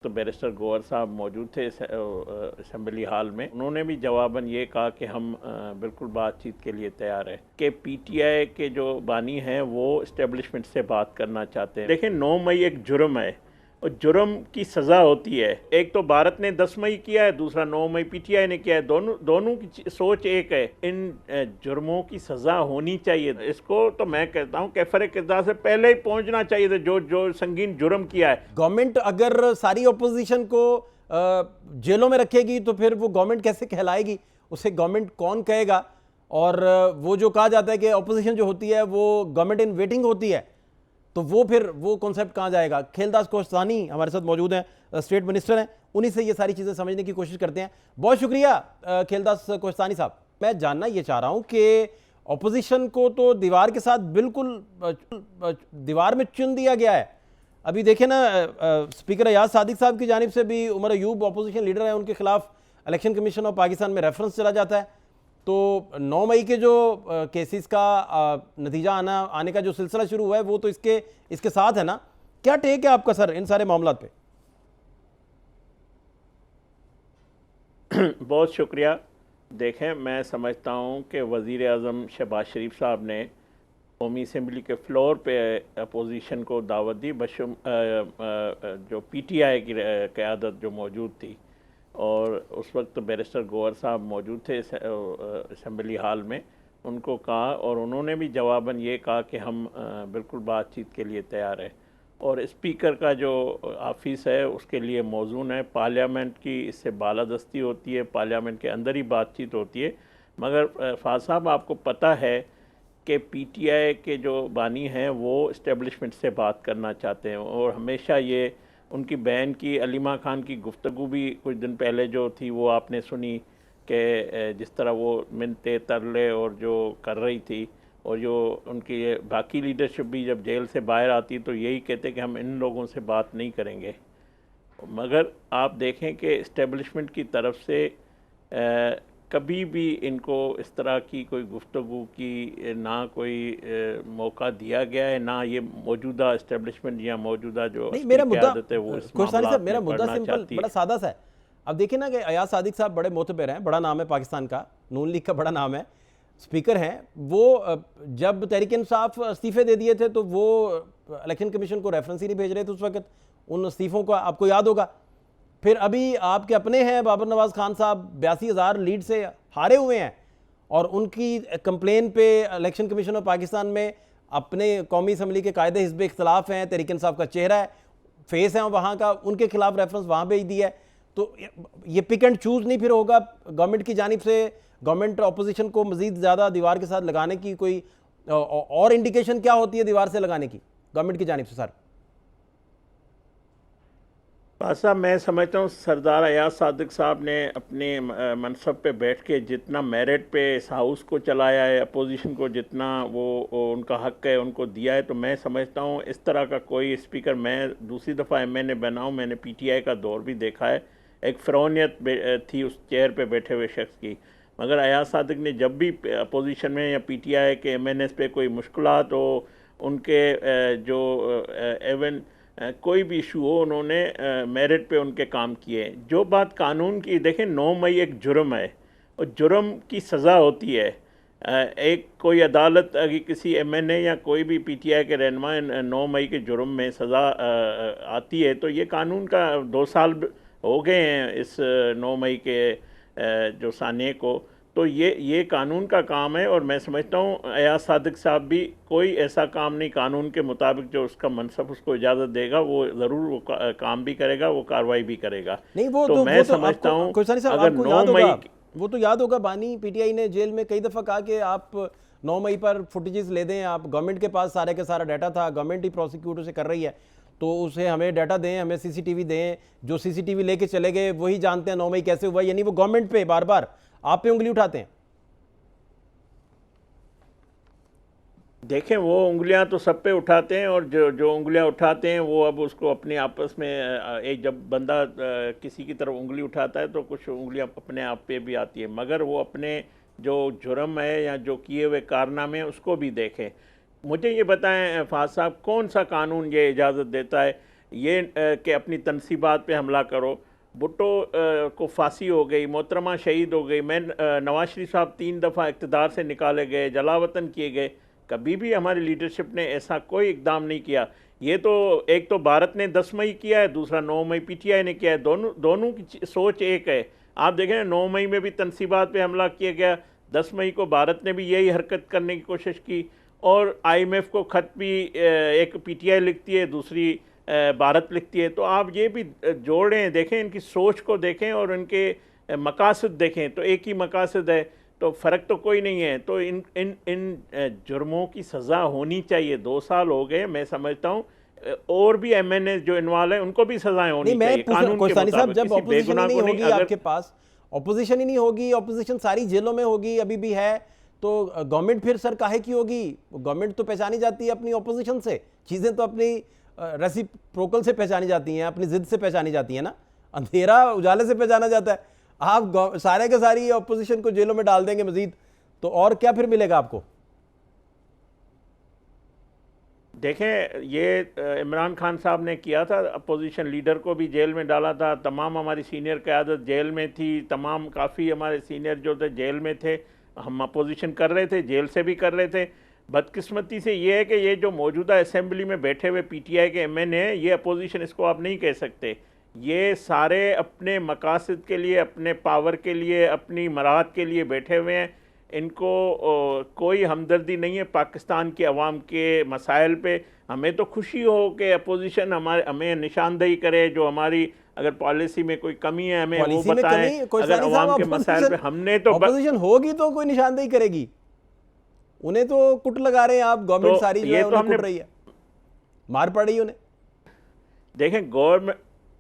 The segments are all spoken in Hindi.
तो बैरिस्टर गौहर साहब मौजूद थे असेंबली हॉल में। उन्होंने भी जवाबन ये कहा कि हम बिल्कुल बातचीत के लिए तैयार हैं कि पीटीआई के जो बानी हैं वो इस्टेब्लिशमेंट से बात करना चाहते हैं। देखिए 9 मई एक जुर्म है और जुर्म की सज़ा होती है। एक तो भारत ने 10 मई किया है, दूसरा 9 मई पीटीआई ने किया है। दोनों की सोच एक है। इन जुर्मों की सज़ा होनी चाहिए। इसको तो मैं कहता हूँ कैफर किरदार से पहले ही पहुँचना चाहिए था जो संगीन जुर्म किया है। गवर्नमेंट अगर सारी ऑपोजिशन को जेलों में रखेगी तो फिर वो गवर्नमेंट कैसे कहलाएगी? उसे गवर्नमेंट कौन कहेगा? और वो जो कहा जाता है कि ऑपोजिशन जो होती है वो गवर्नमेंट इन वेटिंग होती है, तो वो फिर वो कॉन्सेप्ट कहाँ जाएगा? खेलदास कोश्तानी हमारे साथ मौजूद हैं, स्टेट मिनिस्टर हैं, उन्हीं से ये सारी चीज़ें समझने की कोशिश करते हैं। बहुत शुक्रिया खेलदास कोश्तानी साहब। मैं जानना ये चाह रहा हूँ कि ऑपोजिशन को तो दीवार के साथ बिल्कुल दीवार में चुन दिया गया है। अभी देखें ना, स्पीकर अयाज सादिक साहब की जानिब से भी उमर अयूब अपोजिशन लीडर है, उनके खिलाफ इलेक्शन कमीशन ऑफ पाकिस्तान में रेफरेंस चला जाता है। तो 9 मई के जो केसेस का नतीजा आने का जो सिलसिला शुरू हुआ है वो तो इसके साथ है ना। क्या टेक है आपका सर इन सारे मामलों पे? बहुत शुक्रिया। देखें, मैं समझता हूँ कि वज़ीर आज़म शहबाज शरीफ साहब ने कौमी असम्बली के फ्लोर पे अपोजिशन को दावत दी, बशुम जो पीटीआई की क़यादत जो मौजूद थी, और उस वक्त बैरिस्टर गौहर साहब मौजूद थे असम्बली हॉल में। उनको कहा और उन्होंने भी जवाबन ये कहा कि हम बिल्कुल बातचीत के लिए तैयार हैं। और स्पीकर का जो ऑफिस है उसके लिए मौजूद है। पार्लियामेंट की इससे बालादस्ती होती है, पार्लियामेंट के अंदर ही बातचीत होती है। मगर फाज साहब, आपको पता है कि पीटीआई के जो बानी हैं वो इस्टेब्लिशमेंट से बात करना चाहते हैं, और हमेशा ये उनकी बहन की अलीमा खान की गुफ्तगू भी कुछ दिन पहले जो थी वो आपने सुनी कि जिस तरह वो मिन्नते तरले और जो कर रही थी, और जो उनकी बाकी लीडरशिप भी जब जेल से बाहर आती तो यही कहते कि हम इन लोगों से बात नहीं करेंगे। मगर आप देखें कि इस्टेब्लिशमेंट की तरफ से कभी भी इनको इस तरह की कोई गुफ्तगू की ना कोई मौका दिया गया है, ना ये मौजूदा इस्टेब्लिशमेंट या मौजूदा जो नहीं, मेरा मुद्दा है वो इस साहब, मेरा मुद्दा पढ़ना सिंपल चाहती है। बड़ा सादा सा है। अब देखिए ना कि अयाज सादिक साहब बड़े मोतबर हैं, बड़ा नाम है पाकिस्तान का, नून लीग का बड़ा नाम है, स्पीकर हैं। वो जब तहरीक इंसाफ इस्तीफे दे दिए थे तो वो इलेक्शन कमीशन को रेफरेंस ही नहीं भेज रहे थे उस वक्त उन इस्तीफों का, आपको याद होगा। फिर अभी आपके अपने हैं बाबर नवाज खान साहब, 82,000 लीड से हारे हुए हैं, और उनकी कंप्लेन पे इलेक्शन कमीशन ऑफ पाकिस्तान में अपने कौमी असम्बली के कायदे हिस्ब इख्तलाफ हैं, तहरीक इंसाफ का चेहरा है, फेस है वहाँ का, उनके खिलाफ रेफरेंस वहाँ भेज दिया है। तो ये पिक एंड चूज नहीं फिर होगा गवर्नमेंट की जानिब से? गवर्नमेंट अपोजिशन को मजीद ज़्यादा दीवार के साथ लगाने की कोई और इंडिकेशन क्या होती है दीवार से लगाने की गवर्नमेंट की जानिब से सर? साहब, मैं समझता हूँ सरदार अयाज सादिक साहब ने अपने मनसब पे बैठ के जितना मेरिट पे इस हाउस को चलाया है, अपोजिशन को जितना वो उनका हक है उनको दिया है, तो मैं समझता हूँ इस तरह का कोई स्पीकर, मैं दूसरी दफ़ा एमएनए बना हूँ, मैंने पीटीआई का दौर भी देखा है, एक फ़िरौनियत थी उस चेयर पे बैठे हुए शख्स की। मगर अयाज सादिक ने जब भी अपोजिशन में या पीटीआई के एमएनएस पे कोई मुश्किलात हो, उनके जो एवन कोई भी इशू हो, उन्होंने मेरिट पे उनके काम किए। जो बात कानून की, देखें 9 मई एक जुर्म है और जुर्म की सज़ा होती है। एक कोई अदालत अगर किसी एमएनए या कोई भी पीटीआई के रहनुमा 9 मई के जुर्म में सज़ा आती है तो ये कानून का 2 साल हो गए हैं इस 9 मई के जो साने को, तो ये कानून का काम है। और मैं समझता हूँ अयाज सादिक साहब भी कोई ऐसा काम नहीं, कानून के मुताबिक जो उसका मनसब उसको इजाज़त देगा वो ज़रूर वो काम भी करेगा, वो कार्रवाई भी करेगा। नहीं, वो तो मैं समझता हूँ अगर 9 मई वो तो याद होगा, बानी पीटीआई ने जेल में कई दफ़ा कहा कि आप 9 मई पर फुटेजेस ले दें, आप गवर्नमेंट के पास सारे का सारा डाटा था, गवर्नमेंट ही प्रोसिक्यूट उसे कर रही है, तो उसे हमें डाटा दें, हमें सीसीटीवी दें। जो सीसीटीवी लेके चले गए वही जानते हैं 9 मई कैसे हुआ, यानी वो गवर्नमेंट पे बार बार आप पे उंगली उठाते हैं। देखें, वो उंगलियां तो सब पे उठाते हैं, और जो उंगलियां उठाते हैं वो अब उसको अपने आपस में एक जब बंदा किसी की तरफ उंगली उठाता है तो कुछ उंगलियां अपने आप पे भी आती है, मगर वो अपने जो जुर्म है या जो किए हुए कारनामे उसको भी देखें। मुझे ये बताएं फाज साहब, कौन सा कानून ये इजाज़त देता है ये कि अपनी तनसीबात पे हमला करो। भुट्टो को फांसी हो गई, मोहतरमा शहीद हो गई, मैं नवाज शरीफ साहब 3 दफ़ा इक़्तिदार से निकाले गए, जलावतन किए गए, कभी भी हमारी लीडरशिप ने ऐसा कोई इक़दाम नहीं किया। ये तो एक तो भारत ने 10 मई किया है, दूसरा 9 मई पीटीआई ने किया है, दोनों की सोच एक है। आप देखें ना, 9 मई में भी तनसीबात पे हमला किया गया, 10 मई को भारत ने भी यही हरकत करने की कोशिश की, और IMF को ख़त भी एक पीटीआई लिखती है, दूसरी भारत लिखती है। तो आप ये भी जोड़ें, देखें इनकी सोच को देखें और इनके मकासद देखें, तो एक ही मकासद है, तो फ़र्क तो कोई नहीं है। तो इन इन इन जुर्मों की सज़ा होनी चाहिए। 2 साल हो गए, मैं समझता हूँ और भी MNA जो इन्वॉल्व है उनको भी सजाएं होनी नहीं, चाहिए कानून के कोसानी साहब, मुताबिक। जब किसी ऑपोजिशन बेगुनाह ही नहीं को होगी अगर आपके पास, ऑपोजिशन ही नहीं होगी, ऑपोजिशन सारी जेलों में होगी, अभी भी है, तो गवर्नमेंट फिर सर काहे की होगी? गवर्नमेंट तो पहचानी जाती है अपनी ऑपोजिशन से, चीज़ें तो अपनी रेसिप्रोकल से पहचानी जाती हैं, अपनी जिद से पहचानी जाती हैं ना, अंधेरा उजाले से पहचाना जाता है। आप सारे के सारी ऑपोजिशन को जेलों में डाल देंगे मजीद, तो और क्या फिर मिलेगा आपको? देखें, ये इमरान खान साहब ने किया था, अपोजिशन लीडर को भी जेल में डाला था, तमाम हमारी सीनियर क़यादत जेल में थी, तमाम काफ़ी हमारे सीनियर जो थे जेल में थे, हम अपोजिशन कर रहे थे, जेल से भी कर रहे थे। बदकिस्मती से ये है कि ये जो मौजूदा असेंबली में बैठे हुए PTI के MNA हैं, ये अपोजिशन इसको आप नहीं कह सकते। ये सारे अपने मकासद के लिए, अपने पावर के लिए, अपनी मराहत के लिए बैठे हुए हैं। इनको कोई हमदर्दी नहीं है पाकिस्तान के अवाम के मसाइल पे। हमें तो खुशी हो कि अपोजिशन हमें निशानदेही करे, जो हमारी अगर पॉलिसी में कोई कमी है हमें वो बताएं। अगर अवाम के मसाइल पे हमने तो अपोजिशन होगी तो कोई निशानदेही करेगी, उन्हें तो कुट लगा रहे हैं आप, गवर्नमेंट तो सारी जो है उन्हें कुट रही है, मार पड़ रही है उन्हें। देखें,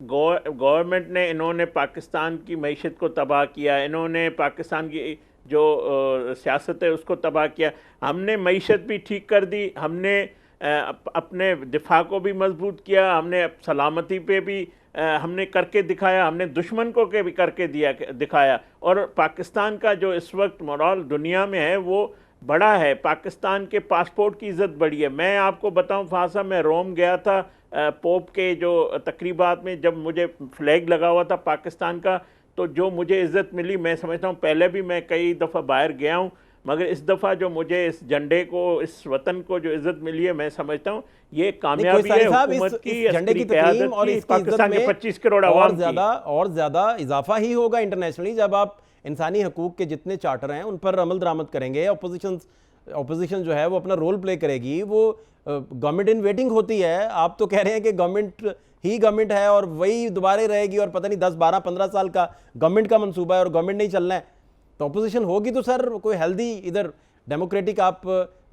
गवर्नमेंट ने, इन्होंने पाकिस्तान की मईशत को तबाह किया, इन्होंने पाकिस्तान की जो सियासत है उसको तबाह किया। हमने मईशत भी ठीक कर दी, हमने अपने दिफा को भी मजबूत किया, हमने सलामती पे भी हमने करके दिखाया, हमने दुश्मन को के भी करके दिखाया। और पाकिस्तान का जो इस वक्त मोरल दुनिया में है वो बड़ा है, पाकिस्तान के पासपोर्ट की इज़्ज़त बड़ी है। मैं आपको बताऊं फासा, मैं रोम गया था पोप के जो तकरीबात में, जब मुझे फ्लैग लगा हुआ था पाकिस्तान का, तो जो मुझे इज़्ज़त मिली, मैं समझता हूँ पहले भी मैं कई दफ़ा बाहर गया हूँ, मगर इस दफ़ा जो मुझे इस झंडे को, इस वतन को जो इज़्ज़त मिली है, मैं समझता हूँ ये कामयाबी है हुकूमत की, झंडे की तकरीम और इसकी पाकिस्तान के 25 करोड़ आवाम की। और ज़्यादा इजाफा ही होगा इंटरनेशनली, जब आप इंसानी हकूक़ के जितने चार्टर हैं उन पर अमल दरामद करेंगे। ऑपोजिशन जो है वो अपना रोल प्ले करेगी, वो गवर्नमेंट इन वेटिंग होती है। आप तो कह रहे हैं कि गवर्नमेंट है और वही दोबारा रहेगी, और पता नहीं 10, 12, 15 साल का गवर्नमेंट का मंसूबा है और गवर्नमेंट नहीं चलना है। तो अपोजिशन होगी तो सर कोई हेल्दी, इधर डेमोक्रेटिक आप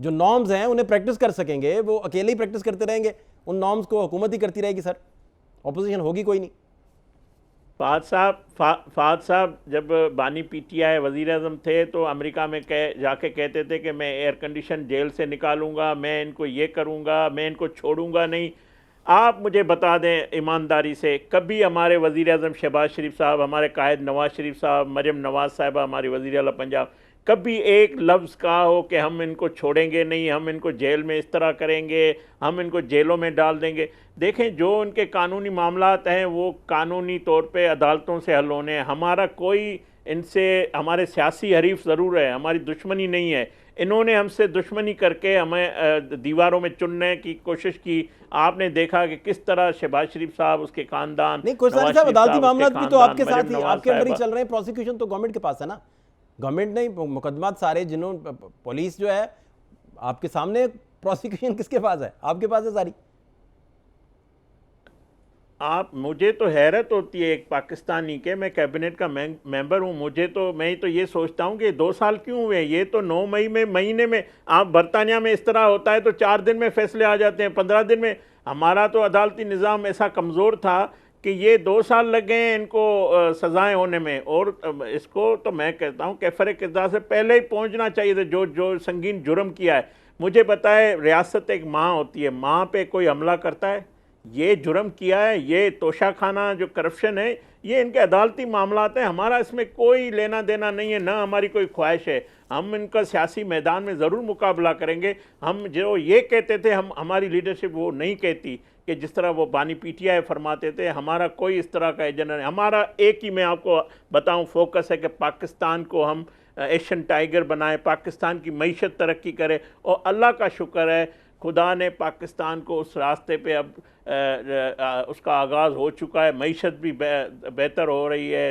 जो नॉर्म्स हैं उन्हें प्रैक्टिस कर सकेंगे, वो अकेले ही प्रैक्टिस करते रहेंगे, उन नॉर्म्स को हुकूमत ही करती रहेगी सर, अपोजिशन होगी कोई नहीं। फाद साहब जब बानी PTI वज़ीर आज़म थे तो अमेरिका में जाके कहते थे कि मैं एयर कंडीशन जेल से निकालूंगा, मैं इनको ये करूंगा, मैं इनको छोड़ूंगा नहीं। आप मुझे बता दें ईमानदारी से, कभी हमारे वज़ीर आज़म शहबाज शरीफ साहब, हमारे कायद नवाज़ शरीफ साहब, मरियम नवाज़ साहिबा हमारी वज़ीर आला पंजाब, कभी एक लफ्ज़ कहा हो कि हम इनको छोड़ेंगे नहीं, हम इनको जेल में इस तरह करेंगे, हम इनको जेलों में डाल देंगे? देखें, जो उनके कानूनी मामलात हैं वो कानूनी तौर पे अदालतों से हल होने हैं। हमारा कोई इनसे, हमारे सियासी हरीफ ज़रूर है, हमारी दुश्मनी नहीं है। इन्होंने हमसे दुश्मनी करके हमें दीवारों में चुनने की कोशिश की। आपने देखा कि किस तरह शहबाज शरीफ साहब, उसके खानदान, नहीं, कोई साहब अदालती मामलात भी तो आपके साथ ही, आपके अंदर ही चल रहे हैं। प्रोसिक्यूशन तो गवर्नमेंट के पास है ना, गवर्नमेंट नहीं, मुकदमात सारे जिन्होंने, पुलिस जो है आपके सामने, प्रोसिक्यूशन किसके पास है? आपके पास है सारी। मुझे तो हैरत होती है एक पाकिस्तानी के, मैं कैबिनेट का मेंबर हूँ, मैं तो ये सोचता हूँ कि 2 साल क्यों हुए? ये तो 9 मई में, महीने में, आप बरतानिया में इस तरह होता है तो 4 दिन में फैसले आ जाते हैं, 15 दिन में। हमारा तो अदालती निज़ाम ऐसा कमज़ोर था कि ये 2 साल लग गए हैं इनको सज़ाएँ होने में। और इसको तो मैं कहता हूँ कैफ़र किरदार से पहले ही पहुँचना चाहिए था, जो संगीन जुर्म किया है। मुझे बताए, रियासत एक माँ होती है, माँ पे कोई हमला करता है, ये जुर्म किया है, ये तोशाखाना जो करप्शन है, ये इनके अदालती मामलात हैं। हमारा इसमें कोई लेना देना नहीं है, ना हमारी कोई ख्वाहिश है। हम इनका सियासी मैदान में ज़रूर मुकाबला करेंगे। हम जो ये कहते थे, हमारी लीडरशिप वो नहीं कहती कि जिस तरह वो बानी पीटीआई फरमाते थे, हमारा कोई इस तरह का एजेंडा नहीं, हमारा एक ही मैं आपको बताऊं फोकस है कि पाकिस्तान को हम एशियन टाइगर बनाए, पाकिस्तान की मईशत तरक्की करे। और अल्लाह का शुक्र है, खुदा ने पाकिस्तान को उस रास्ते पे अब उसका आगाज़ हो चुका है, मईशत भी बेहतर हो रही है,